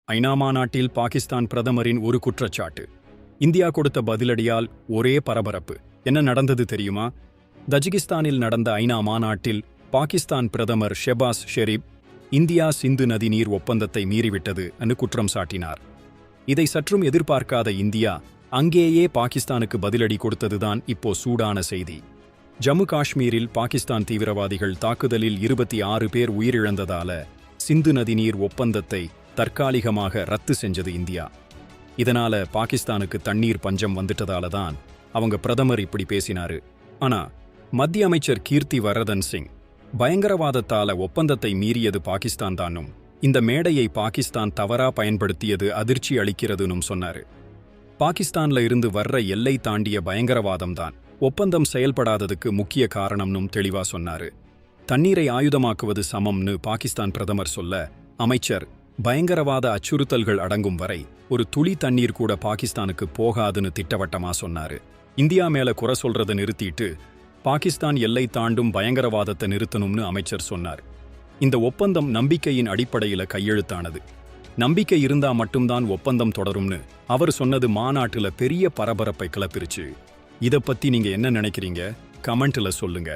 ஐநா மாநாட்டில் பாகிஸ்தான் பிரதமரின் ஒரு குற்றச்சாட்டு. இந்தியா கொடுத்த பதிலடியால் ஒரே பரபரப்பு. என்ன நடந்தது தெரியுமா? தஜிகிஸ்தானில் நடந்த ஐநா மாநாட்டில் பாகிஸ்தான் பிரதமர் ஷெபாஸ் ஷெரீப் இந்தியா சிந்து நதி நீர் ஒப்பந்தத்தை மீறிவிட்டது என்று குற்றம் சாட்டினார். இதை சற்றும் எதிர்பார்க்காத இந்தியா அங்கேயே பாகிஸ்தானுக்கு பதிலடி கொடுத்ததுதான் இப்போ சூடான செய்தி. ஜம்மு காஷ்மீரில் பாகிஸ்தான் தீவிரவாதிகள் தாக்குதலில் 26 பேர் உயிரிழந்ததால சிந்து நதி நீர் ஒப்பந்தத்தை தற்காலிகமாக ரத்து செஞ்சது இந்தியா. இதனால பாகிஸ்தானுக்கு தண்ணீர் பஞ்சம் வந்துட்டதால தான் அவங்க பிரதமர் இப்படி பேசினாரு. ஆனா மத்திய அமைச்சர் கீர்த்தி வர்தன் சிங் பயங்கரவாதத்தால ஒப்பந்தத்தை மீறியது பாகிஸ்தான் தானும் இந்த மேடையை பாகிஸ்தான் தவறா பயன்படுத்தியது அதிர்ச்சி அளிக்கிறதுனும் சொன்னாரு. பாகிஸ்தான்ல இருந்து வர்ற எல்லை தாண்டிய பயங்கரவாதம் தான் ஒப்பந்தம் செயல்படாததுக்கு முக்கிய காரணம்னும் தெளிவா சொன்னாரு. தண்ணீரை ஆயுதமாக்குவது சமம்னு பாகிஸ்தான் பிரதமர் சொல்ல, அமைச்சர் பயங்கரவாத அச்சுறுத்தல்கள் அடங்கும் வரை ஒரு துளி தண்ணீர் கூட பாகிஸ்தானுக்கு போகாதுன்னு திட்டவட்டமா சொன்னாரு. இந்தியா மேல குறை சொல்றதை நிறுத்திட்டு பாகிஸ்தான் எல்லை தாண்டும் பயங்கரவாதத்தை நிறுத்தணும்னு அமைச்சர் சொன்னார். இந்த ஒப்பந்தம் நம்பிக்கையின் அடிப்படையில கையெழுத்தானது. நம்பிக்கை இருந்தா மட்டும்தான் ஒப்பந்தம் தொடரும்னு அவர் சொன்னது மாநாட்டுல பெரிய பரபரப்பை கிளப்பிருச்சு. இதை பத்தி நீங்க என்ன நினைக்கிறீங்க? கமெண்ட்ல சொல்லுங்க.